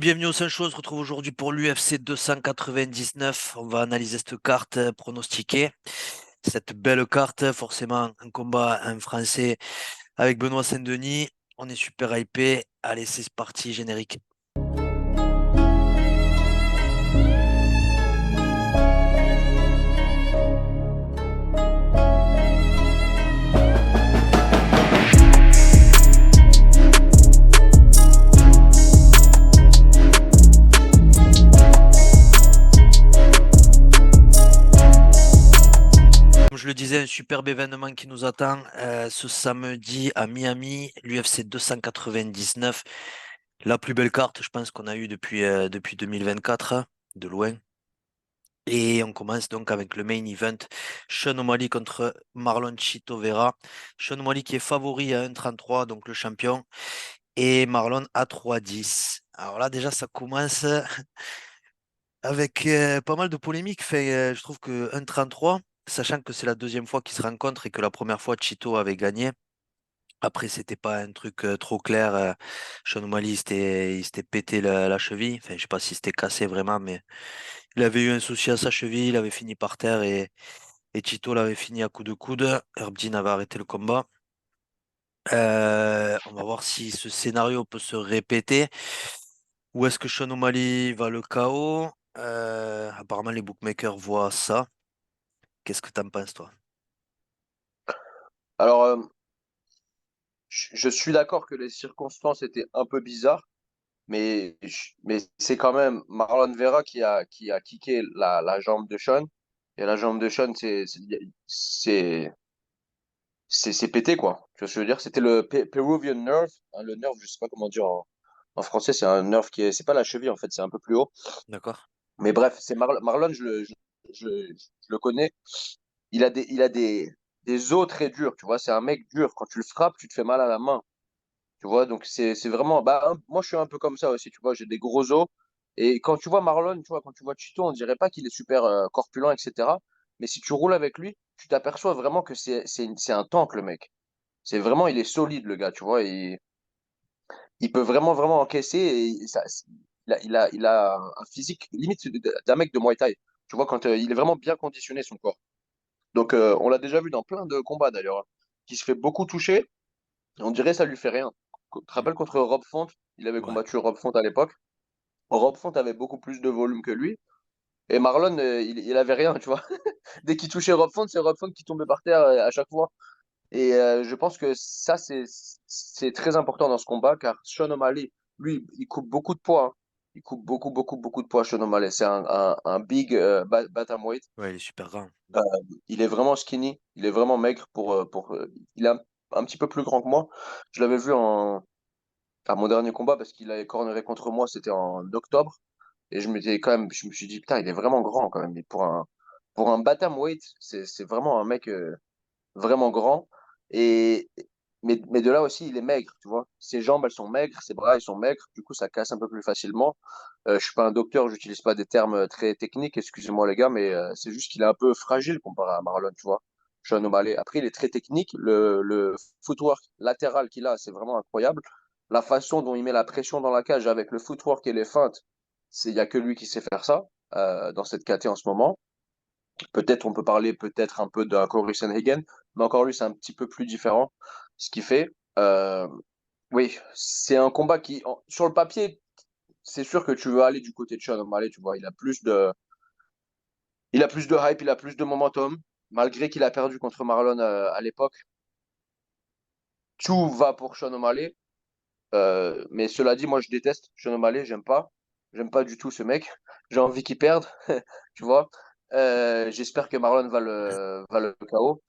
Bienvenue au Saint-Chose, on se retrouve aujourd'hui pour l'UFC 299. On va analyser cette carte pronostiquée. Cette belle carte, forcément un combat, un Français avec Benoît Saint-Denis. On est super hypé. Allez, c'est parti, générique. Comme je le disais, un superbe événement qui nous attend ce samedi à Miami, l'UFC 299. La plus belle carte, je pense, qu'on a eue depuis 2024, de loin. Et on commence donc avec le main event, Sean O'Malley contre Marlon Chito Vera. Sean O'Malley qui est favori à 1,33, donc le champion, et Marlon à 3,10. Alors là, déjà, ça commence avec pas mal de polémiques. Je trouve que 1,33, sachant que c'est la deuxième fois qu'ils se rencontrent et que la première fois, Chito avait gagné. Après, c'était pas un truc trop clair. Sean O'Malley, il s'était pété la cheville. Enfin, je sais pas si c'était cassé vraiment, mais il avait eu un souci à sa cheville, il avait fini par terre et Tito l'avait fini à coup de coude. Herb Dean avait arrêté le combat. On va voir si ce scénario peut se répéter. Ou est-ce que Sean O'Malley va le KO? Apparemment, les bookmakers voient ça. Qu'est-ce que t'en penses, toi? Alors, je suis d'accord que les circonstances étaient un peu bizarres, mais c'est quand même Marlon Vera qui a kické la jambe de Sean. Et la jambe de Sean, c'est, c'est pété, quoi. Tu vois ce que je veux dire? C'était le Peruvian nerve. Hein, le nerve, je sais pas comment dire en français, c'est un nerve c'est pas la cheville, en fait, c'est un peu plus haut. D'accord? Mais bref, c'est Marlon, je le connais. Il a des os très durs, tu vois. C'est un mec dur. Quand tu le frappes, tu te fais mal à la main. Tu vois, donc c'est vraiment. Moi, je suis un peu comme ça aussi, tu vois, j'ai des gros os. Et quand tu vois Marlon, tu vois, quand tu vois Chito, on dirait pas qu'il est super corpulent, etc. Mais si tu roules avec lui, tu t'aperçois vraiment que c'est un tank, le mec. C'est vraiment, il est solide, le gars, tu vois. Il peut vraiment, vraiment encaisser. Et il a un physique limite d'un mec de Muay Thai. Tu vois, quand il est vraiment bien conditionné, son corps. Donc, on l'a déjà vu dans plein de combats, d'ailleurs, hein, qui se fait beaucoup toucher. On dirait que ça lui fait rien. Tu te Mm. rappelles contre Rob Font? Il avait Ouais. combattu Rob Font à l'époque. Rob Font avait beaucoup plus de volume que lui. Et Marlon, il avait rien, tu vois. Dès qu'il touchait Rob Font, c'est Rob Font qui tombait par terre à chaque fois. Et je pense que ça, c'est très important dans ce combat, car Sean O'Malley, lui, il coupe beaucoup de poids. Hein. Il coupe beaucoup, beaucoup, beaucoup de poids, Sean O'Malley. C'est un big bantamweight. Ouais, il est super grand. Euh, il est vraiment skinny. Il est vraiment maigre il est un petit peu plus grand que moi. Je l'avais vu à mon dernier combat parce qu'il avait corneré contre moi, c'était en octobre. Et je me suis dit, putain, il est vraiment grand quand même. Et pour un bantamweight, c'est vraiment un mec vraiment grand. Et, mais de là aussi, il est maigre, tu vois. Ses jambes, elles sont maigres, ses bras, ils sont maigres. Du coup, ça casse un peu plus facilement. Je suis pas un docteur, j'utilise pas des termes très techniques, excusez-moi les gars, mais c'est juste qu'il est un peu fragile comparé à Marlon, tu vois. Sean O'Malley. Après, il est très technique. Le footwork latéral qu'il a, c'est vraiment incroyable. La façon dont il met la pression dans la cage avec le footwork et les feintes, il y a que lui qui sait faire ça dans cette KT en ce moment. Peut-être on peut parler peut-être un peu d'un Corey Sandhagen, mais encore lui, c'est un petit peu plus différent. Ce qui fait, euh, oui, c'est un combat sur le papier, c'est sûr que tu veux aller du côté de Sean O'Malley, tu vois, il a plus de hype, il a plus de momentum, malgré qu'il a perdu contre Marlon à l'époque. Tout va pour Sean O'Malley, mais cela dit, moi je déteste Sean O'Malley, j'aime pas du tout ce mec. J'ai envie qu'il perde, tu vois. J'espère que Marlon va le KO.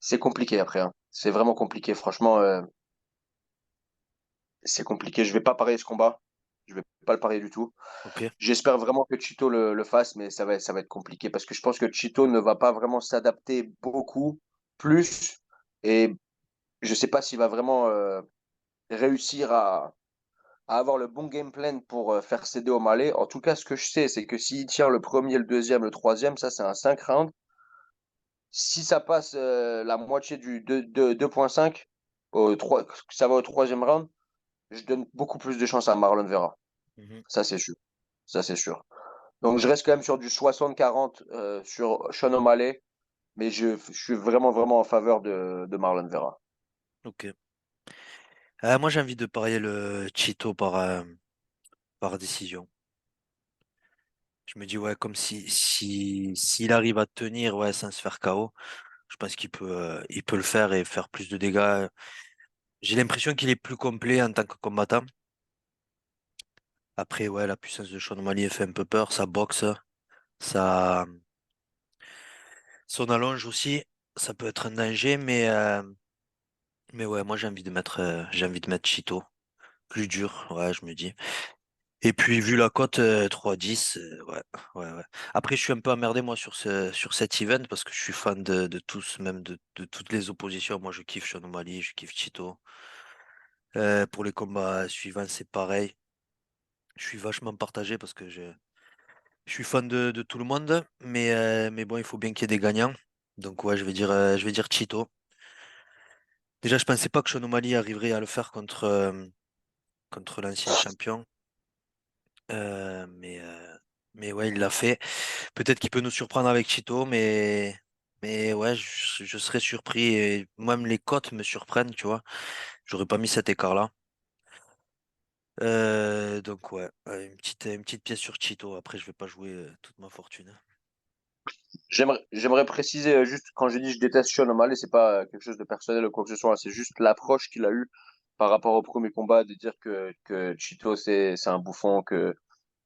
C'est compliqué après, hein. C'est vraiment compliqué, franchement, c'est compliqué. Je vais pas parier ce combat, je vais pas le parier du tout. Ok. J'espère vraiment que Chito le fasse, mais ça va être compliqué parce que je pense que Chito ne va pas vraiment s'adapter beaucoup plus et je sais pas s'il va vraiment réussir à avoir le bon game plan pour faire céder au Malais. En tout cas, ce que je sais, c'est que s'il tient le premier, le deuxième, le troisième, ça c'est un 5 rounds. Si ça passe la moitié du 2.5, ça va au troisième round, je donne beaucoup plus de chance à Marlon Vera. Mhm. Ça, c'est sûr. Ça, c'est sûr. Donc, je reste quand même sur du 60-40 sur Sean O'Malley, mais je suis vraiment, vraiment en faveur de Marlon Vera. Ok. Moi, j'ai envie de parier le Cheeto par décision. Je me dis, ouais, comme s'il arrive à tenir, ouais, sans se faire KO, je pense il peut le faire et faire plus de dégâts. J'ai l'impression qu'il est plus complet en tant que combattant. Après, ouais, la puissance de Sean O'Malley fait un peu peur. Sa boxe, sa, son allonge aussi, ça peut être un danger, mais ouais, moi j'ai envie de mettre Cheeto. Plus dur, ouais, je me dis. Et puis, vu la cote 3-10, ouais, ouais, ouais. Après, je suis un peu emmerdé, moi, sur cet event, parce que je suis fan de tous, même de toutes les oppositions. Moi, je kiffe Sean O'Malley, je kiffe Cheeto. Pour les combats suivants, c'est pareil. Je suis vachement partagé parce que je suis fan de tout le monde, mais bon, il faut bien qu'il y ait des gagnants. Donc, ouais, je vais dire Cheeto. Déjà, je pensais pas que Sean O'Malley arriverait à le faire contre l'ancien champion. Euh, mais, euh, mais ouais, il l'a fait. Peut-être qu'il peut nous surprendre avec Chito, mais ouais, je serais surpris. Et même les cotes me surprennent, tu vois. J'aurais pas mis cet écart-là. Donc ouais, une petite pièce sur Chito. Après, je vais pas jouer toute ma fortune. J'aimerais préciser juste quand je dis je déteste Sean O'Malley, c'est pas quelque chose de personnel ou quoi que ce soit, c'est juste l'approche qu'il a eue par rapport au premier combat, de dire que Chito c'est un bouffon, que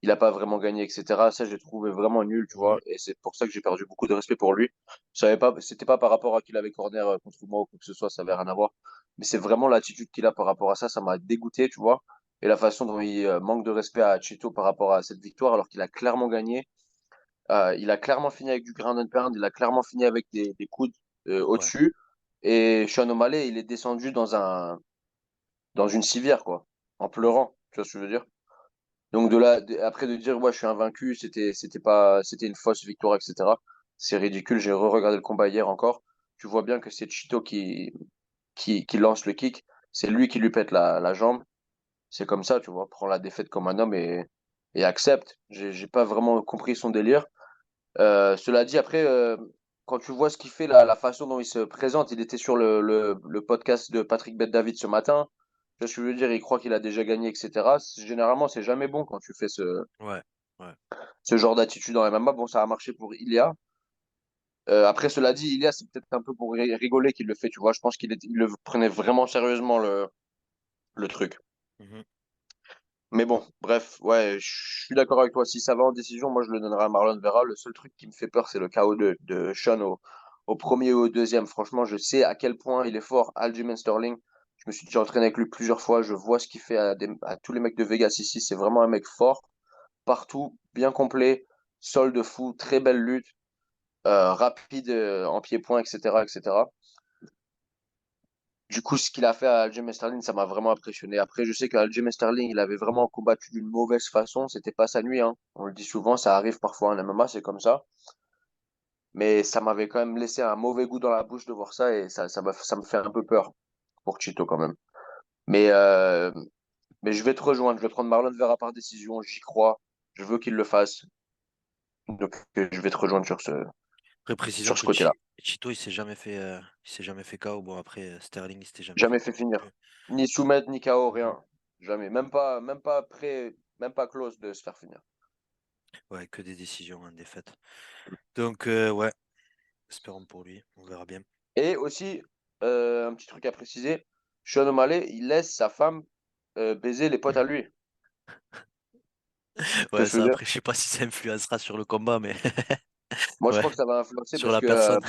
il a pas vraiment gagné, etc. Ça, j'ai trouvé vraiment nul, tu vois, Mhm. et c'est pour ça que j'ai perdu beaucoup de respect pour lui. Je savais pas, c'était pas par rapport à qu'il avait corner contre moi ou quoi que ce soit, ça avait rien à voir, mais c'est vraiment l'attitude qu'il a par rapport à ça, ça m'a dégoûté, tu vois, et la façon dont il manque de respect à Chito par rapport à cette victoire, alors qu'il a clairement gagné. Il a clairement fini avec du ground and pound, il a clairement fini avec des coudes Ouais. au-dessus. Et Sean O'Malley, il est descendu dans une civière, quoi, en pleurant. Tu vois ce que je veux dire? Donc après de dire, ouais, je suis invaincu, c'était une fausse victoire, etc. C'est ridicule. J'ai re-regardé le combat hier encore. Tu vois bien que c'est Chito qui lance le kick. C'est lui qui lui pète la jambe. C'est comme ça, tu vois. Prends la défaite comme un homme et accepte. J'ai pas vraiment compris son délire. Cela dit, après, quand tu vois ce qu'il fait, la façon dont il se présente, il était sur le podcast de Patrick Bet-David ce matin. Tu vois ce que je veux dire, il croit qu'il a déjà gagné, etc. Généralement, c'est jamais bon quand tu fais Ouais. Ouais. ce genre d'attitude dans MMA. Bon, ça a marché pour Ilia. Après, cela dit, Ilia, c'est peut-être un peu pour rigoler qu'il le fait, tu vois. Je pense il le prenait vraiment sérieusement, le truc. Mhm. Mais bon, bref, ouais, je suis d'accord avec toi. Si ça va en décision, moi je le donnerai à Marlon Vera. Le seul truc qui me fait peur, c'est le KO de Sean au premier et au deuxième. Franchement, je sais à quel point il est fort. Aljamain Sterling, je me suis déjà entraîné avec lui plusieurs fois. Je vois ce qu'il fait à tous les mecs de Vegas ici. C'est vraiment un mec fort, partout, bien complet, sol de fou, très belle lutte, rapide en pied-point, etc., etc. Du coup, ce qu'il a fait à Aljamain Sterling, ça m'a vraiment impressionné. Après, je sais qu'Aljamain Sterling, il avait vraiment combattu d'une mauvaise façon. C'était pas sa nuit, hein. On le dit souvent, ça arrive parfois en MMA, c'est comme ça. Mais ça m'avait quand même laissé un mauvais goût dans la bouche de voir ça et ça me fait un peu peur pour Chito quand même. Mais, euh, mais je vais te rejoindre. Je vais prendre Marlon Vera par décision. J'y crois. Je veux qu'il le fasse. Donc, je vais te rejoindre Après, précisons sur ce que côté-là. Chito, il s'est jamais fait KO. Bon, après, Sterling, il s'était jamais fait Jamais fait KO non plus. finir. Ni soumettre, ni KO, Mhm. rien. Jamais. Même pas close de se faire finir. Ouais, que des décisions, hein, défaites. Donc, ouais, espérons pour lui. On verra bien. Et aussi, un petit truc à préciser, Sean O'Malley, il laisse sa femme baiser les potes à lui. Tu vois Ouais, ce que je ça, veux dire? après, je sais pas si ça influencera sur le combat, mais Moi, je ouais, crois que ça va influencer sur la personne.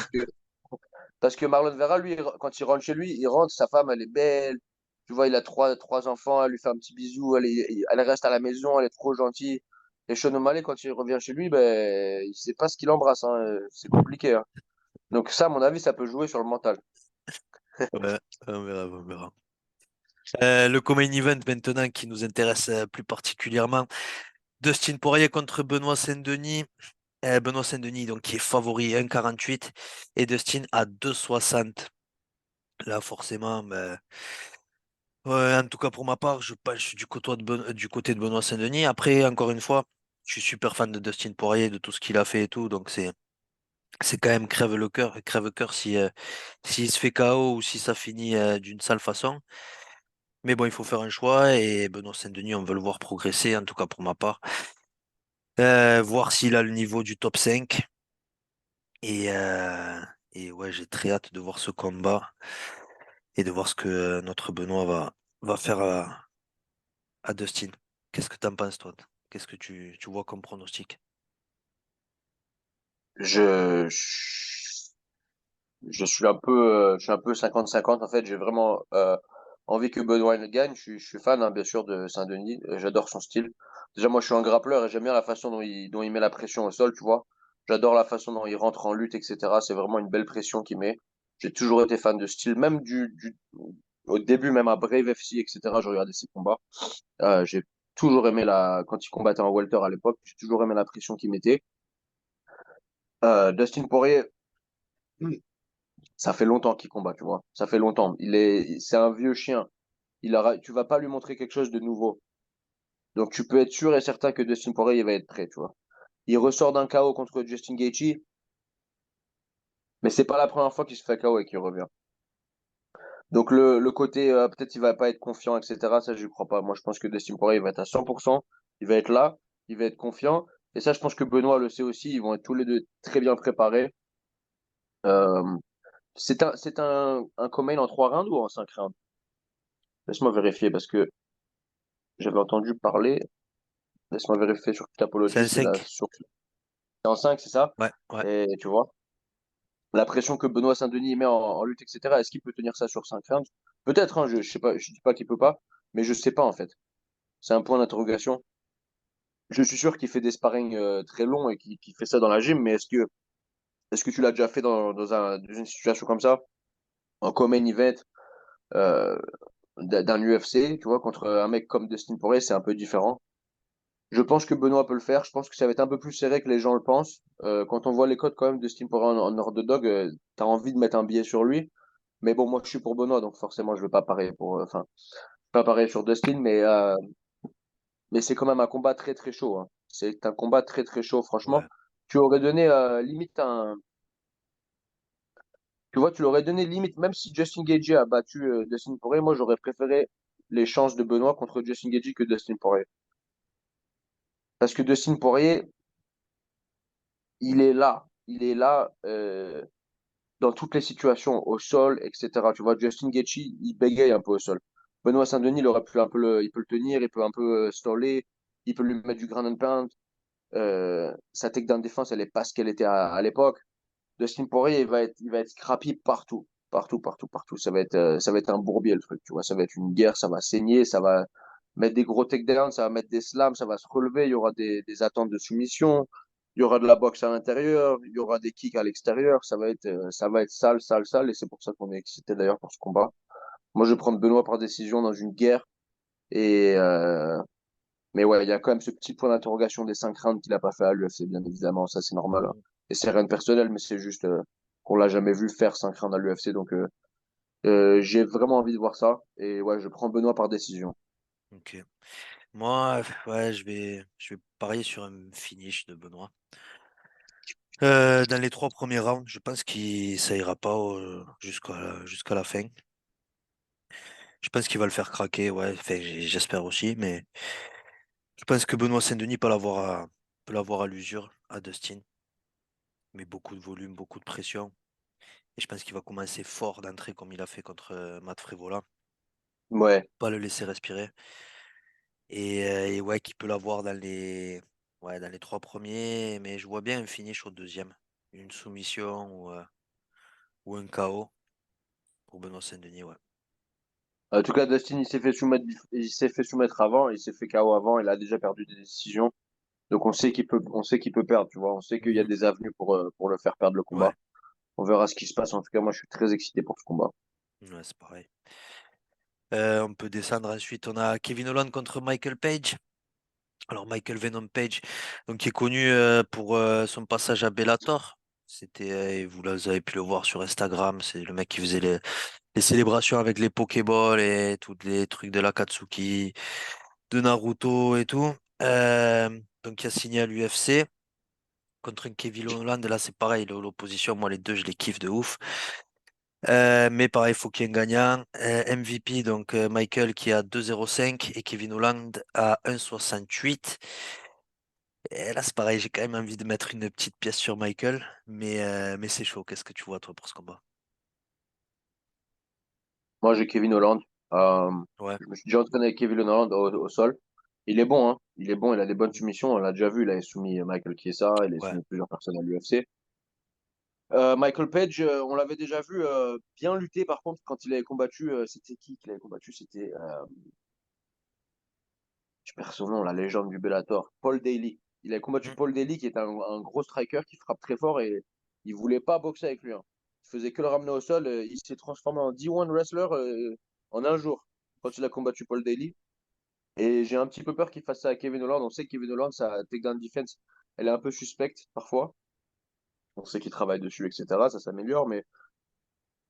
parce que Marlon Vera, lui, quand il rentre chez lui, il rentre, sa femme, elle est belle. Tu vois, il a trois enfants, elle lui fait un petit bisou, elle reste à la maison, elle est trop gentille. Et Sean O'Malley, quand il revient chez lui, ben, il sait pas ce qu'il embrasse, hein. C'est compliqué, hein. Donc ça, à mon avis, ça peut jouer sur le mental. Ouais, on verra, on verra. Le co-main event maintenant qui nous intéresse plus particulièrement. Dustin Poirier contre Benoît Saint-Denis. Benoît Saint-Denis, donc, qui est favori 1,48 et Dustin à 2,60. Là, forcément, ben, Ouais, en tout cas, pour ma part, je suis du côté de Benoît Saint-Denis. Après, encore une fois, je suis super fan de Dustin Poirier, de tout ce qu'il a fait et tout. Donc, c'est quand même crève-cœur si, s'il se fait KO ou si ça finit d'une sale façon. Mais bon, il faut faire un choix et Benoît Saint-Denis, on veut le voir progresser, en tout cas pour ma part. Voir s'il a le niveau du top 5. Et, euh, et ouais, j'ai très hâte de voir ce combat et de voir ce que notre Benoît va faire à Dustin. Qu'est-ce que t'en penses, toi? Qu'est-ce que tu vois comme pronostic? Je, je suis un peu 50-50 en fait. J'ai vraiment envie que Benoît gagne. Je suis fan, hein, bien sûr, de Saint-Denis. J'adore son style. Déjà, moi, je suis un grappleur et j'aime bien la façon dont il met la pression au sol, tu vois. J'adore la façon dont il rentre en lutte, etc. C'est vraiment une belle pression qu'il met. J'ai toujours été fan de ce style, même au début, même à Brave FC, etc. Je regardais ses combats. J'ai toujours aimé quand il combattait en welter à l'époque, j'ai toujours aimé la pression qu'il mettait. Dustin Poirier, ça fait longtemps qu'il combat, tu vois. Ça fait longtemps. C'est un vieux chien. Tu vas pas lui montrer quelque chose de nouveau. Donc tu peux être sûr et certain que Dustin Poirier, il va être prêt, tu vois. Il ressort d'un KO contre Justin Gaethje, mais c'est pas la première fois qu'il se fait KO et qu'il revient. Donc le côté, peut-être il va pas être confiant, etc. Ça, je crois pas. Moi, je pense que Dustin Poirier, il va être à 100%. Il va être là. Il va être confiant. Et ça, je pense que Benoît le sait aussi. Ils vont être tous les deux très bien préparés. Euh, un co-main en 3 rounds ou en 5 rounds? Laisse-moi vérifier parce que j'avais entendu parler. Laisse-moi vérifier sur C'est Tapology, un 5? c'est en 5, c'est ça? Ouais, ouais. Et tu vois, la pression que Benoît Saint-Denis met en lutte, etc., est-ce qu'il peut tenir ça sur 5 rounds? Peut-être, hein, je sais pas, je dis pas qu'il peut pas, mais je sais pas en fait. C'est un point d'interrogation. Je suis sûr qu'il fait des sparring très longs et qu'il fait ça dans la gym, mais est-ce que tu l'as déjà fait dans une situation comme ça, en common event euh, d'un UFC, tu vois, contre un mec comme Dustin Poirier, c'est un peu différent. Je pense que Benoît peut le faire. Je pense que ça va être un peu plus serré que les gens le pensent. Quand on voit les codes quand même de Steam pour en underdog, t'as envie de mettre un billet sur lui. Mais bon, moi je suis pour Benoît, donc forcément je vais pas parier enfin, pas parier sur Dustin, mais c'est quand même un combat très très chaud, hein. C'est un combat très très chaud, franchement. Ouais. Tu aurais donné limite tu vois, tu l'aurais donné limite, même si Justin Gaethje a battu Dustin Poirier, moi j'aurais préféré les chances de Benoît contre Justin Gaethje que Dustin Poirier. Parce que Dustin Poirier, il est là. Dans toutes les situations, au sol, etc. Tu vois, Justin Gaethje, il bégaye un peu au sol. Benoît Saint-Denis, il aurait pu un peu il peut le tenir, il peut un peu staller, il peut lui mettre du ground and pound. Sa takedown défense, elle est pas ce qu'elle était à l'époque. Dustin Poirier, il va être scrappy partout, partout, partout, partout. Ça va être un bourbier le truc, tu vois. Ça va être une guerre, ça va saigner, ça va mettre des gros takedowns, ça va mettre des slams, ça va se relever. Il y aura des attentes de soumission, il y aura de la boxe à l'intérieur, il y aura des kicks à l'extérieur. Ça va être sale, sale, sale. Et c'est pour ça qu'on est excité d'ailleurs pour ce combat. Moi, je vais prendre Benoît par décision dans une guerre. Et mais ouais, il y a quand même ce petit point d'interrogation des 5 rounds qu'il a pas fait à l'UFC, bien évidemment, ça c'est normal, hein. Mhm. Et c'est rien de personnel, mais c'est juste qu'on l'a jamais vu faire 5 rounds à l'UFC, donc j'ai vraiment envie de voir ça. Et ouais, je prends Benoît par décision. Ok. Moi, ouais, je vais parier sur un finish de Benoît. Dans les 3 premiers rounds, je pense qu'il ça ira pas jusqu'à la fin. Je pense qu'il va le faire craquer, ouais. Enfin, j'espère aussi, mais je pense que Benoît Saint-Denis peut l'avoir à l'usure, à Dustin. Mais beaucoup de volume, beaucoup de pression. Et je pense qu'il va commencer fort d'entrée comme il a fait contre Matt Frevola. Ouais. Pas le laisser respirer. Et ouais, qu'il peut l'avoir ouais, dans les 3 premiers. Mais je vois bien un finish au deuxième. Une soumission ou un KO pour Benoît Saint-Denis, ouais. En tout cas, Dustin, il s'est fait soumettre avant, il s'est fait KO avant, il a déjà perdu des décisions. Donc on sait qu'il peut perdre, tu vois. On sait qu'il y a Mhm. des avenues pour le faire perdre le combat. Ouais, On verra ce qui se passe. En tout cas, moi, je suis très excité pour ce combat. ouais, c'est pareil. On peut descendre ensuite. On a Kevin Holland contre Michael Page. Alors Michael Venom Page, donc qui est connu pour son passage à Bellator. Vous avez pu le voir sur Instagram. C'est le mec qui faisait les célébrations avec les Pokéballs et tous les trucs de l'Akatsuki, de Naruto et tout. Donc il a signé à l'UFC contre un Kevin Holland. Là, c'est pareil, l'opposition, moi, les deux, je les kiffe de ouf. Mais pareil, il faut qu'il y ait un gagnant. MVP, donc Michael qui a 2,05 et Kevin Holland à 1,68. Et là, c'est pareil, j'ai quand même envie de mettre une petite pièce sur Michael, mais c'est chaud. Qu'est-ce que tu vois, toi, pour ce combat? Moi, j'ai Kevin Holland. Euh, Ouais, je me suis déjà entraîné avec Kevin Holland au sol. Il est bon, hein. Il est bon, il a des bonnes soumissions. On l'a déjà vu, il a soumis Michael Chiesa, il a ouais. soumis plusieurs personnes à l'UFC. Michael Page, on l'avait déjà vu bien lutter par contre quand il avait combattu. C'était qui qu'il avait combattu? C'était, je perds son nom, la légende du Bellator, Paul Daly. Il avait combattu Mm, Paul Daly qui est un gros striker qui frappe très fort et il voulait pas boxer avec lui, hein. Il faisait que le ramener au sol. Il s'est transformé en D1 wrestler en un jour quand il a combattu Paul Daly. Et j'ai un petit peu peur qu'il fasse ça à Kevin Holland. On sait que Kevin Holland, sa takedown defense, elle est un peu suspecte parfois. On sait qu'il travaille dessus, etc. Ça s'améliore,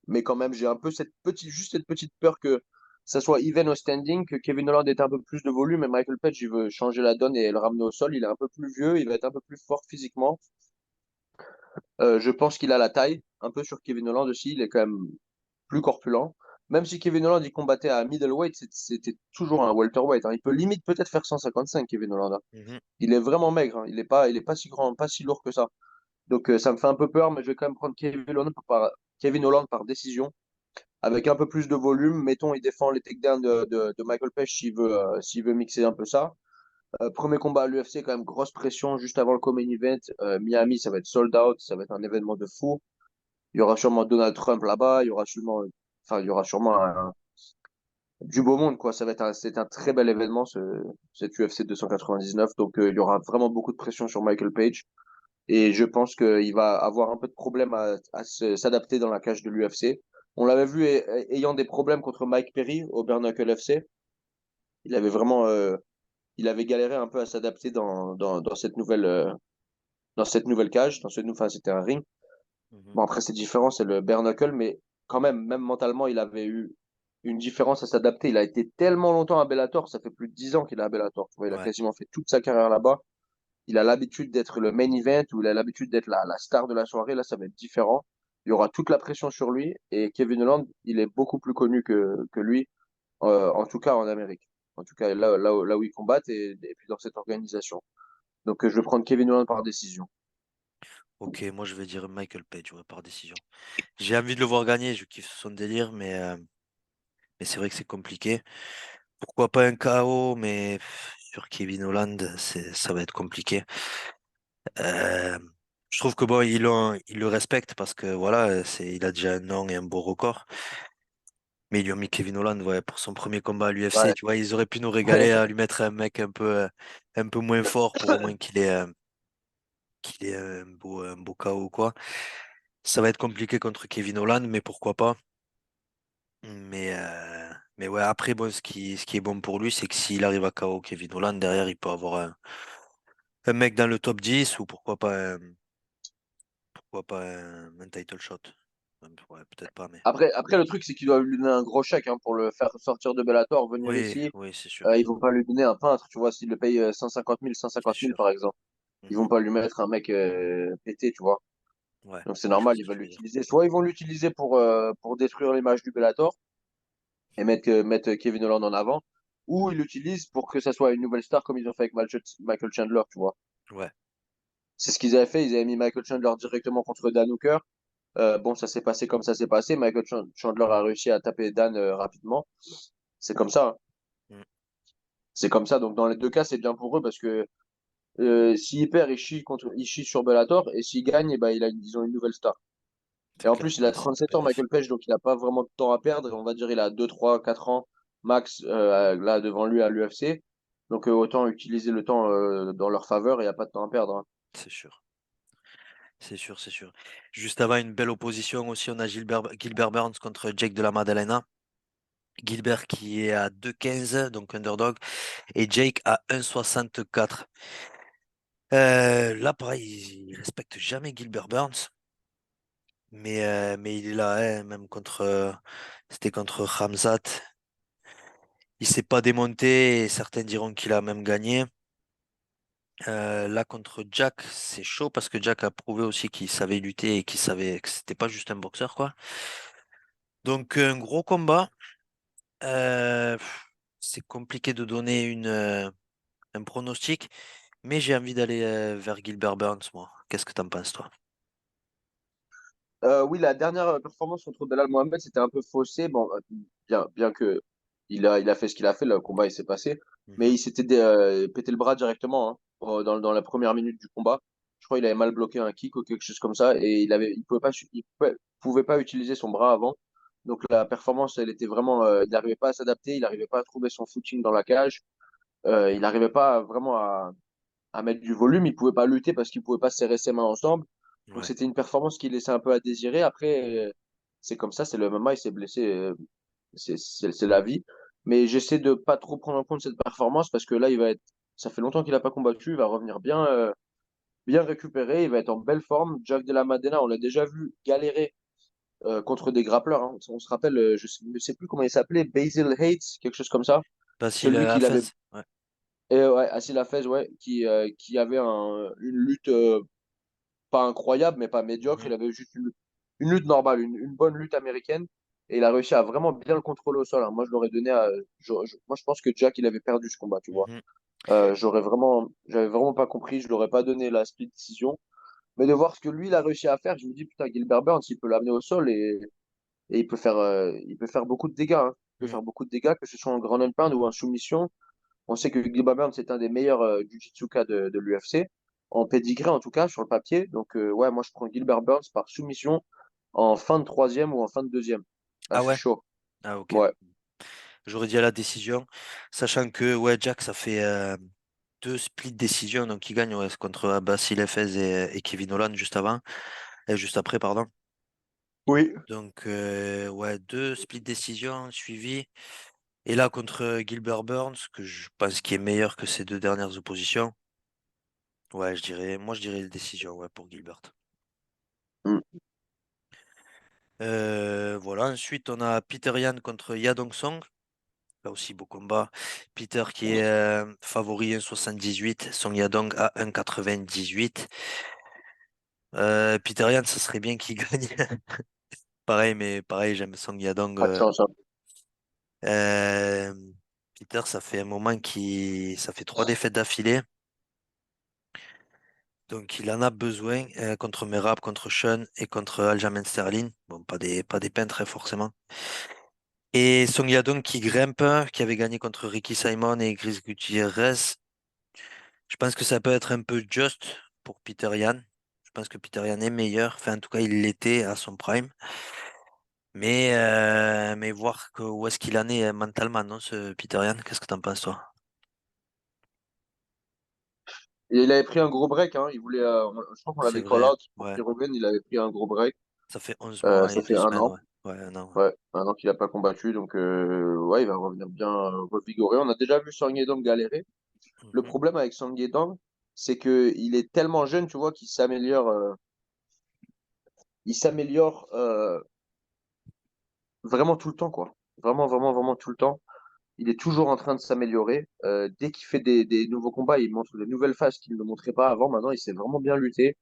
mais quand même, j'ai un peu juste cette petite peur que ça soit even au standing, que Kevin Holland ait un peu plus de volume et Michael Page, il veut changer la donne et le ramener au sol. Il est un peu plus vieux, il va être un peu plus fort physiquement. Je pense qu'il a la taille, un peu sur Kevin Holland aussi. Il est quand même plus corpulent. Même si Kevin Holland, il combattait à middleweight, c'était toujours un welterweight, hein. Il peut limite peut-être faire 155, Kevin Holland, hein. mhm. Il est vraiment maigre, hein. Il est pas si grand, pas si lourd que ça. Donc ça me fait un peu peur, mais je vais quand même prendre Kevin Holland par décision, avec un peu plus de volume. Mettons, il défend les takedowns de Michael Page s'il veut mixer un peu ça. Premier combat à l'UFC, quand même grosse pression juste avant le co-main event. Miami, ça va être sold out, ça va être un événement de fou. Il y aura sûrement Donald Trump là-bas, il y aura sûrement du beau monde, quoi. C'est un très bel événement, cet UFC 299. Donc, il y aura vraiment beaucoup de pression sur Michael Page. Et je pense qu'il va avoir un peu de problème s'adapter dans la cage de l'UFC. On l'avait vu ayant des problèmes contre Mike Perry au Bare Knuckle FC. Il avait vraiment, il avait galéré un peu à s'adapter dans cette nouvelle cage. Enfin, c'était un ring. Mhm. Bon, après, c'est différent, c'est le bare knuckle, mais quand même mentalement, il avait eu une différence à s'adapter. Il a été tellement longtemps à Bellator, ça fait plus de 10 ans qu'il est à Bellator. Tu vois, il a Ouais, quasiment fait toute sa carrière là-bas. Il a l'habitude d'être le main event ou il a l'habitude d'être la star de la soirée. Là, ça va être différent. Il y aura toute la pression sur lui. Et Kevin Holland, il est beaucoup plus connu que lui, en tout cas en Amérique. En tout cas, là où ils combattent et puis dans cette organisation. Donc, je vais prendre Kevin Holland par décision. ok, moi je vais dire Michael Page, ouais, par décision. J'ai envie de le voir gagner, je kiffe son délire, mais c'est vrai que c'est compliqué. Pourquoi pas un KO, mais sur Kevin Holland, ça va être compliqué. Euh, je trouve que bon, il le respecte parce que voilà, il a déjà un nom et un beau record. Mais ils lui ont mis Kevin Holland, ouais, pour son premier combat à l'UFC, Ouais. tu vois, ils auraient pu nous régaler à lui mettre un mec un peu moins fort pour au moins qu'il ait un beau KO ou quoi. Ça va être compliqué contre Kevin Holland, mais pourquoi pas. Mais ouais, après, bon, ce qui est bon pour lui, c'est que s'il arrive à KO Kevin Holland, derrière, il peut avoir un mec dans le top 10 ou pourquoi pas un title shot. Ouais, peut-être pas, mais. Après, le truc, c'est qu'ils doivent lui donner un gros chèque, hein, pour le faire sortir de Bellator, venir Oui, ici. oui, c'est sûr. Ils vont pas lui donner un peintre, tu vois, s'ils le payent 150 C'est 000 sûr. par exemple. Ils vont Mhm. pas lui mettre un mec pété, tu vois. Ouais, Donc c'est ouais, je vois normal, ce que ils veulent tu veux dire. l'utiliser. Soit ils vont l'utiliser pour détruire l'image du Bellator et mettre Kevin Holland en avant, ou ils l'utilisent pour que ça soit une nouvelle star comme ils ont fait avec Michael Chandler, tu vois. Ouais, C'est ce qu'ils avaient fait, ils avaient mis Michael Chandler directement contre Dan Hooker. Bon, ça s'est passé comme ça s'est passé. Chandler a réussi à taper Dan rapidement. C'est comme ça, hein. mm, C'est comme ça. Donc, dans les deux cas, c'est bien pour eux parce que s'il perd, il chie sur Bellator. Et s'il gagne, eh ben, ils ont une nouvelle star. Et c'est en clair, plus, il a ouais, c'est une 37 belle ans, ref. Michael Page, donc il n'a pas vraiment de temps à perdre. On va dire il a 2 3 4 ans max là devant lui à l'UFC. Donc, autant utiliser le temps dans leur faveur et il n'y a pas de temps à perdre, hein. C'est sûr. C'est sûr, c'est sûr. Juste avant, une belle opposition aussi, on a Gilbert Burns contre Jake de la Maddalena. Gilbert qui est à 2,15, donc underdog, et Jake à 1,64. Là, pareil, il respecte jamais Gilbert Burns. mais il est là, hein, même c'était contre Khamzat. Il s'est pas démonté et certains diront qu'il a même gagné. Là, contre Jack, c'est chaud parce que Jack a prouvé aussi qu'il savait lutter et qu'il savait que c'était pas juste un boxeur, quoi. Donc, un gros combat. C'est compliqué de donner un pronostic, mais j'ai envie d'aller vers Gilbert Burns, moi. Qu'est-ce que t'en penses, toi? Oui, la dernière performance contre Belal Mohamed, c'était un peu faussé. Bon, bien que il a fait ce qu'il a fait, le combat il s'est passé, mais Mhm. il s'était pété le bras directement hein, dans la première minute du combat. Je crois qu'il avait mal bloqué un kick ou quelque chose comme ça, et pouvait pas utiliser son bras avant. Donc la performance, elle était vraiment, il n'arrivait pas à s'adapter, il n'arrivait pas à trouver son footing dans la cage, il n'arrivait pas vraiment à mettre du volume, il pouvait pas lutter parce qu'il pouvait pas serrer ses mains ensemble. Donc Ouais. c'était une performance qui laissait un peu à désirer. Après, c'est comme ça, c'est le MMA, il s'est blessé, c'est la vie. Mais j'essaie de pas trop prendre en compte cette performance parce que là, ça fait longtemps qu'il a pas combattu, il va revenir bien récupéré, il va être en belle forme. Jack Della Maddalena, on l'a déjà vu galérer contre des grappleurs, hein. On se rappelle, je sais plus comment il s'appelait, Basil Hayes, quelque chose comme ça. Basile Celui qui l'avait, Hafez? Ouais. ouais, Assil Hafez, ouais, qui avait une lutte pas incroyable, mais pas médiocre. Mhm. Il avait juste une lutte normale, une bonne lutte américaine. Et il a réussi à vraiment bien le contrôler au sol, hein. Moi, je l'aurais donné à. Moi, je pense que Jack, il avait perdu ce combat, tu vois. Mhm. J'avais vraiment pas compris. Je l'aurais pas donné la split décision. Mais de voir ce que lui, il a réussi à faire, je me dis, putain, Gilbert Burns, il peut l'amener au sol et il peut faire beaucoup de dégâts, hein. Il peut Mhm. faire beaucoup de dégâts, que ce soit en ground and pound ou en soumission. On sait que Gilbert Burns c'est un des meilleurs jiu-jitsuka de l'UFC, en pedigree en tout cas, sur le papier. Donc, ouais, moi je prends Gilbert Burns par soumission en fin de troisième ou en fin de deuxième. Ah, Ah je suis ouais? chaud. Ah ok. Ouais. J'aurais dit à la décision, sachant que ouais, Jack, ça fait deux split décisions, donc il gagne ouais, contre Basile Hafez et Kevin Holland juste avant, et juste après, pardon. Oui. Donc ouais, deux split décisions suivies. Et là, contre Gilbert Burns, que je pense qu'il est meilleur que ses deux dernières oppositions, ouais, je dirais décision, ouais, pour Gilbert. Mm. Voilà, ensuite, on a Peter Yan contre Yadong Song. Là aussi, beau combat. Peter qui est favori 1,78, Song Yadong à 1,98. Peter Yan, ça serait bien qu'il gagne. Pareil, mais pareil, j'aime Song Yadong. Pas de chance, hein. Euh, Peter, ça fait trois défaites d'affilée. Donc il en a besoin contre Merab, contre Sean et contre Aljamain Sterling. Bon, pas des peintres très forcément. Et Song Yadong qui grimpe, qui avait gagné contre Ricky Simon et Chris Gutierrez. Je pense que ça peut être un peu juste pour Peter Yan. Je pense que Peter Yan est meilleur. Enfin, en tout cas, il l'était à son prime. Mais voir où est-ce qu'il en est mentalement, non, ce Peter Yan, qu'est-ce que t'en penses, toi? Et il avait pris un gros break, hein. Je crois qu'on C'est l'avait call vrai, out pour ouais. qu'il revienne. Il avait pris un gros break. Ça fait 11 mois Ça et fait deux un semaines, an. ouais. Ouais, un an, ouais. Ouais, un an qu'il n'a pas combattu. Donc, ouais, il va revenir bien revigoré. On a déjà vu Song Yedong galérer. Le Mhm. problème avec Song Yedong, c'est que il est tellement jeune, tu vois, qu'il s'améliore. Il s'améliore vraiment tout le temps, quoi. Vraiment, vraiment, vraiment tout le temps. Il est toujours en train de s'améliorer. Dès qu'il fait des nouveaux combats, il montre de nouvelles phases qu'il ne montrait pas avant. Maintenant, il sait vraiment bien lutter.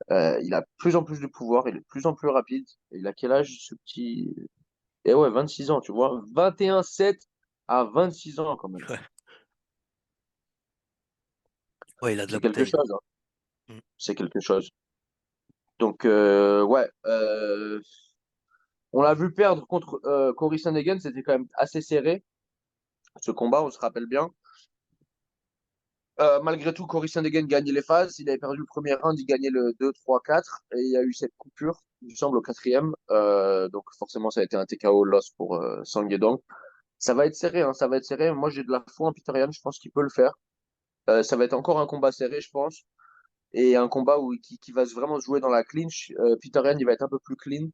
Il a de plus en plus de pouvoir. Il est de plus en plus rapide. Il a quel âge, ce petit? Eh ouais, 26 ans, tu vois. 21-7 à 26 ans, quand même. Ouais. Ouais, il a de la C'est quelque bouteille. chose, hein. Mm. C'est quelque chose. Donc, ouais. On l'a vu perdre contre Cory Sandhagen. C'était quand même assez serré, ce combat, on se rappelle bien. Malgré tout, Cory Sandhagen gagnait les phases. Il avait perdu le premier round, il gagnait le 2, 3, 4. Et il y a eu cette coupure, il me semble, au quatrième. Donc forcément, ça a été un TKO loss pour Song Yedong. Ça va être serré, hein, ça va être serré. Moi, j'ai de la foi en Peter Yan, je pense qu'il peut le faire. Ça va être encore un combat serré, je pense. Et un combat qui va vraiment se jouer dans la clinch. Peter Yan, il va être un peu plus clean.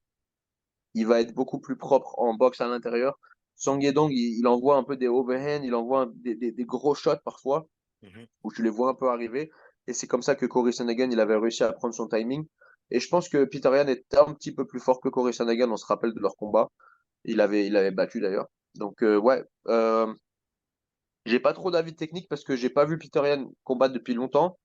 Il va être beaucoup plus propre en boxe à l'intérieur. Song Yedong, il envoie un peu des overhands, il envoie des gros shots parfois Mhm. où tu les vois un peu arriver. Et c'est comme ça que Corey Sandhagen, il avait réussi à prendre son timing. Et je pense que Peter Yan est un petit peu plus fort que Corey Sandhagen, on se rappelle de leur combat. Il avait battu d'ailleurs. Donc, ouais, j'ai pas trop d'avis technique parce que j'ai pas vu Peter Yan combattre depuis longtemps.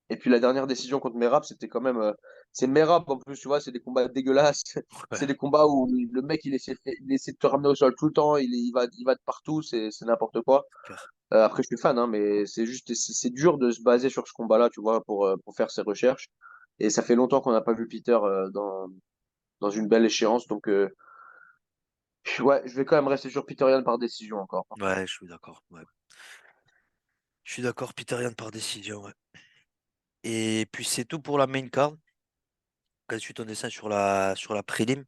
Et puis la dernière décision contre Merab, c'était quand même. C'est Merab en plus, tu vois, c'est des combats dégueulasses. Ouais, C'est des combats où le mec, il essaie de te ramener au sol tout le temps, il va de partout, c'est n'importe quoi. clair. Après, je suis fan, hein, mais c'est juste, c'est dur de se baser sur ce combat-là, tu vois, pour faire ses recherches. Et ça fait longtemps qu'on n'a pas vu Peter dans une belle échéance. Donc, ouais, je vais quand même rester sur Peter Yan par décision encore. Ouais, je suis d'accord. Ouais. Je suis d'accord, Peter Yan par décision, ouais. Et puis c'est tout pour la main card. Ensuite, on descend sur la prélim.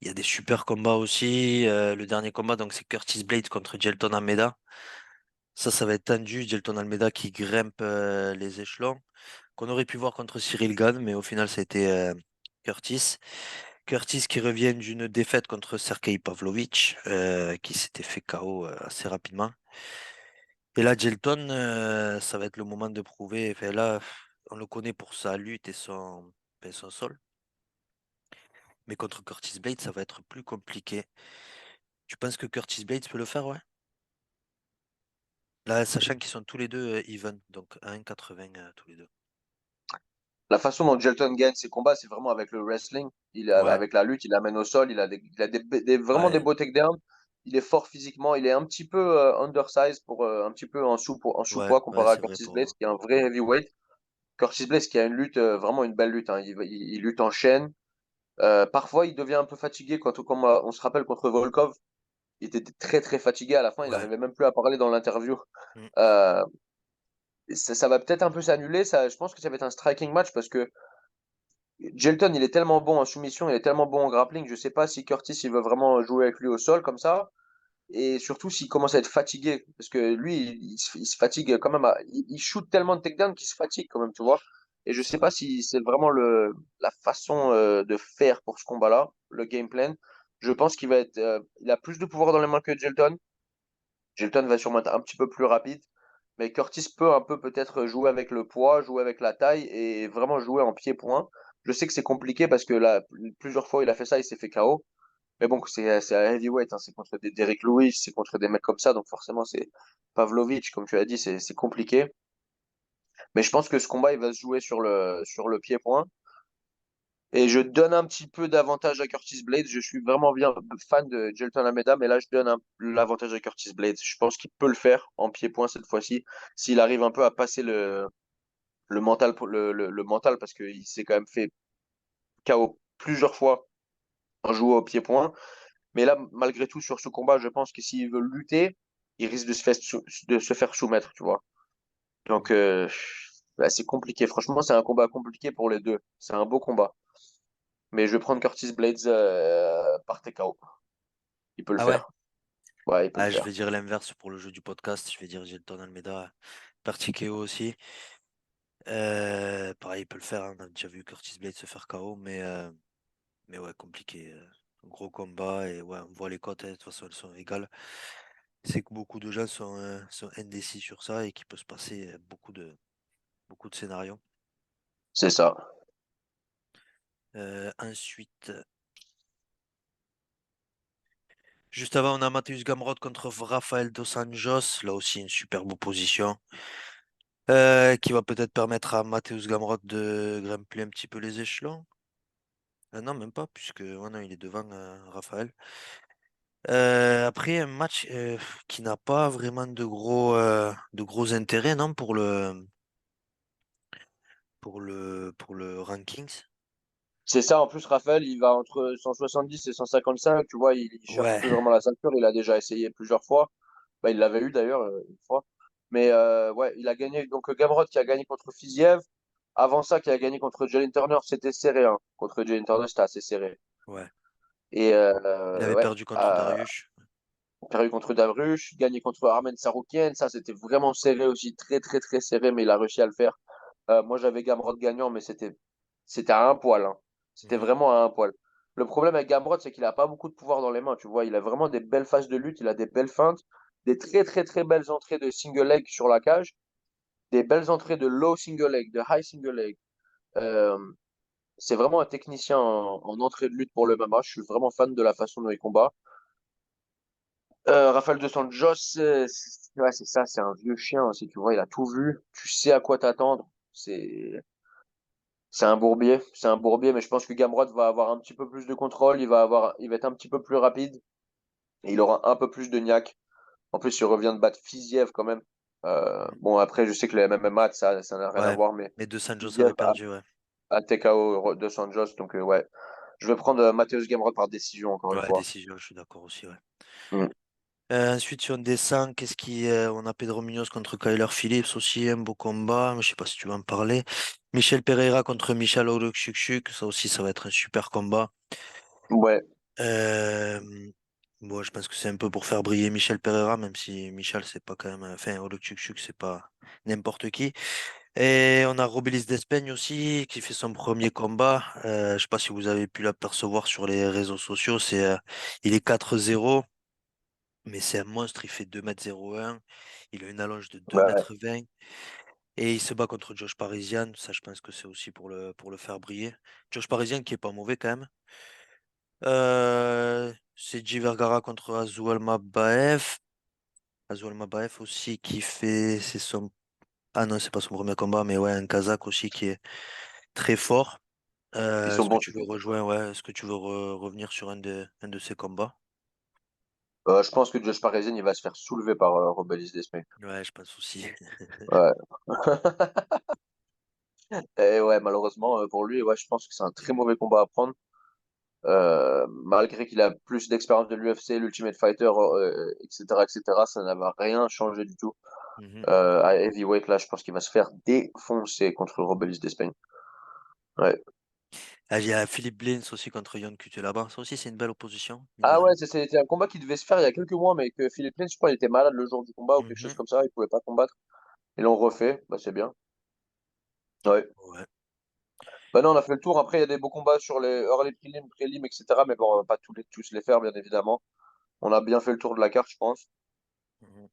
Il y a des super combats aussi. Le dernier combat, donc, c'est Curtis Blades contre Jelton Almeida. Ça va être tendu. Jelton Almeida qui grimpe les échelons. Qu'on aurait pu voir contre Cyril Gane, mais au final, ça a été Curtis. Curtis qui revient d'une défaite contre Sergei Pavlovich, qui s'était fait KO assez rapidement. Et là, Jelton, ça va être le moment de prouver. Enfin, là, on le connaît pour sa lutte et son sol. Mais contre Curtis Blades, ça va être plus compliqué. Tu penses que Curtis Blades peut le faire, ouais? Là, sachant qu'ils sont tous les deux even, donc à 1,80 tous les deux. La façon dont Jelton gagne ses combats, c'est vraiment avec le wrestling. Ouais, Avec la lutte, il amène au sol, vraiment des ouais, beaux takedowns. Il est fort physiquement, il est un petit peu undersized un petit peu en ouais, sous-poids ouais, comparé à c'est vrai Curtis pour Blades, moi. qui est un vrai heavyweight. Curtis Blades qui a une lutte, vraiment une belle lutte, hein. Il lutte en chaîne. Parfois, il devient un peu fatigué comme on se rappelle contre Volkov. Il était très très fatigué à la fin, il Ouais. n'arrivait même plus à parler dans l'interview. Mm. Euh, ça va peut-être un peu s'annuler. Je pense que ça va être un striking match parce que Jelton, il est tellement bon en soumission, il est tellement bon en grappling. Je sais pas si Curtis, il veut vraiment jouer avec lui au sol comme ça. Et surtout s'il commence à être fatigué. Parce que lui, il se fatigue quand même. Il shoot tellement de takedowns qu'il se fatigue quand même, tu vois. Et je C'est sais pas vrai. si c'est vraiment la façon de faire pour ce combat-là, le game plan. Je pense il a plus de pouvoir dans les mains que Jelton. Jelton va sûrement être un petit peu plus rapide. Mais Curtis peut un peu peut-être jouer avec le poids, jouer avec la taille et vraiment jouer en pied-point. Je sais que c'est compliqué parce que là, plusieurs fois il a fait ça, il s'est fait KO. Mais bon, c'est un heavyweight, hein, c'est contre des Derrick Lewis, c'est contre des mecs comme ça, donc forcément c'est Pavlovich, comme tu as dit, c'est compliqué. Mais je pense que ce combat, il va se jouer sur le pied-point. Et je donne un petit peu d'avantage à Curtis Blades. Je suis vraiment bien fan de Jelton Almeida, mais là, je donne l'avantage à Curtis Blades. Je pense qu'il peut le faire en pied-point cette fois-ci, s'il arrive un peu à passer le mental, le mental, parce qu'il s'est quand même fait KO plusieurs fois en jouant au pied-point. Mais là, malgré tout, sur ce combat, je pense que s'il veut lutter, il risque de se faire soumettre, tu vois. Donc, bah, c'est compliqué. Franchement, c'est un combat compliqué pour les deux. C'est un beau combat. Mais je vais prendre Curtis Blades par TKO. Il peut le Ah ouais? faire. Ouais, il peut le Ah, je faire. vais dire l'inverse pour le jeu du podcast. Je vais dire Jelton Almeida par TKO aussi. Pareil, il peut le faire, hein. On a déjà vu Curtis Blade se faire KO, mais ouais, compliqué. Un gros combat et ouais, on voit les cotes, hein, de toute façon, elles sont égales. C'est que beaucoup de gens sont indécis sur ça et qu'il peut se passer beaucoup de scénarios. C'est ça. Ensuite, juste avant, on a Mateusz Gamrot contre Rafael Dos Anjos. Là aussi, une superbe opposition qui va peut-être permettre à Mateusz Gamrot de grimper un petit peu les échelons. Non, même pas, puisque ouais, non, il est devant Rafael. Après, un match qui n'a pas vraiment de gros intérêt, non, pour le rankings. C'est ça. En plus, Raphaël, il va entre 170 et 155. Tu vois, il cherche Ouais, plus vraiment la ceinture. Il a déjà essayé plusieurs fois. Bah, il l'avait eu d'ailleurs une fois. Mais ouais, il a gagné. Donc, Gamrot qui a gagné contre Fiziev. Avant ça, qui a gagné contre Jalen Turner, c'était serré, hein. Contre Jalen Turner, c'était assez serré. ouais. Et Il avait ouais, perdu contre Dariush. perdu contre Davrush, gagné contre Armen Saroukian. Ça, c'était vraiment serré aussi. Très, très, très serré, mais il a réussi à le faire. Moi, j'avais Gamrot gagnant, mais c'était à un poil, hein. C'était Mhm. vraiment à un poil. Le problème avec Gamrot, c'est qu'il a pas beaucoup de pouvoir dans les mains. Tu vois, il a vraiment des belles phases de lutte, il a des belles feintes, des très très très belles entrées de single leg sur la cage, des belles entrées de low single leg, de high single leg. Euh, c'est vraiment un technicien en entrée de lutte pour le MMA. Je suis vraiment fan de la façon dont il combat. Rafael dos Anjos, ouais, c'est ça, c'est un vieux chien. Si tu vois, il a tout vu. Tu sais à quoi t'attendre. C'est un bourbier. C'est un bourbier, mais je pense que Gamrot va avoir un petit peu plus de contrôle. Il va être un petit peu plus rapide. Et il aura un peu plus de niaque. En plus, il revient de battre Fiziev quand même. Mhm. Bon, après, je sais que le MMA, ça n'a rien à Ouais, voir, mais mais Dos Anjos Fiziev avait perdu, ouais. a TKO dos Anjos. Donc, ouais. Je vais prendre Mateusz Gamrot par décision, encore une Ouais, fois. décision, je suis d'accord aussi, ouais. Mm. Ensuite, si on descend, on a Pedro Munoz contre Kyler Phillips aussi, un beau combat. Je sais pas si tu veux en parler. Michel Pereira contre Michal Oluksuk, ça aussi, ça va être un super combat. Ouais, Euh, bon, je pense que c'est un peu pour faire briller Michel Pereira, même si Michal, c'est pas quand même, enfin, Oluksuk, c'est pas n'importe qui. Et on a Robelis d'Espagne aussi, qui fait son premier combat. Je sais pas si vous avez pu l'apercevoir sur les réseaux sociaux. Il est 4-0. Mais c'est un monstre, il fait 2,01 m. Il a une allonge de deux ouais. mètres vingt Et il se bat contre Josh Parisian. Ça, je pense que c'est aussi pour le faire briller. Josh Parisian qui est pas mauvais quand même. C'est G Vergara contre Azoual Mabaev. Azoual Mabaev aussi qui fait. C'est son. Ah non, c'est pas son premier combat, mais ouais, un Kazakh aussi qui est très fort. Ils sont Est-ce que bons. tu veux rejoindre, ouais, est-ce que tu veux revenir sur un de ces combats? Je pense que Josh Parisian, il va se faire soulever par Robelis Desmé. Ouais, je pense aussi. Ouais. Et ouais, malheureusement, pour lui, ouais, je pense que c'est un très mauvais combat à prendre. Malgré qu'il a plus d'expérience de l'UFC, l'Ultimate Fighter, etc., etc., ça n'a rien changé du tout. Mhm. À heavyweight, là, je pense qu'il va se faire défoncer contre Robelis d'Espagne. Ouais. Ah, il y a Philippe Blins aussi contre Yon Cuté là-bas. Ça aussi, c'est une belle opposition, mine de Ah rien. ouais, c'était un combat qui devait se faire il y a quelques mois, mais que Philippe Lins, je crois, il était malade le jour du combat ou quelque chose Mhm. comme ça, il pouvait pas combattre. Ils l'ont refait, bah c'est bien. Ouais. Ouais. Bah non, on a fait le tour. Après, il y a des beaux combats sur les early prelim, etc. Mais bon, on va pas tous les faire, bien évidemment. On a bien fait le tour de la carte, je pense. Mhm.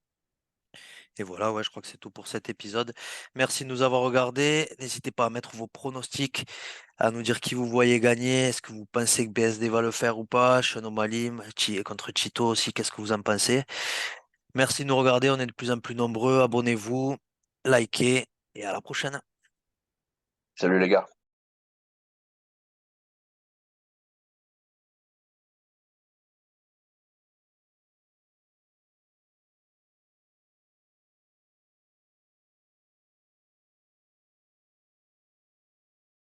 Et voilà, ouais, je crois que c'est tout pour cet épisode. Merci de nous avoir regardés. N'hésitez pas à mettre vos pronostics, à nous dire qui vous voyez gagner. Est-ce que vous pensez que BSD va le faire ou pas? Sean O'Malley, contre Chito aussi, qu'est-ce que vous en pensez? Merci de nous regarder. On est de plus en plus nombreux. Abonnez-vous, likez et à la prochaine. Salut les gars.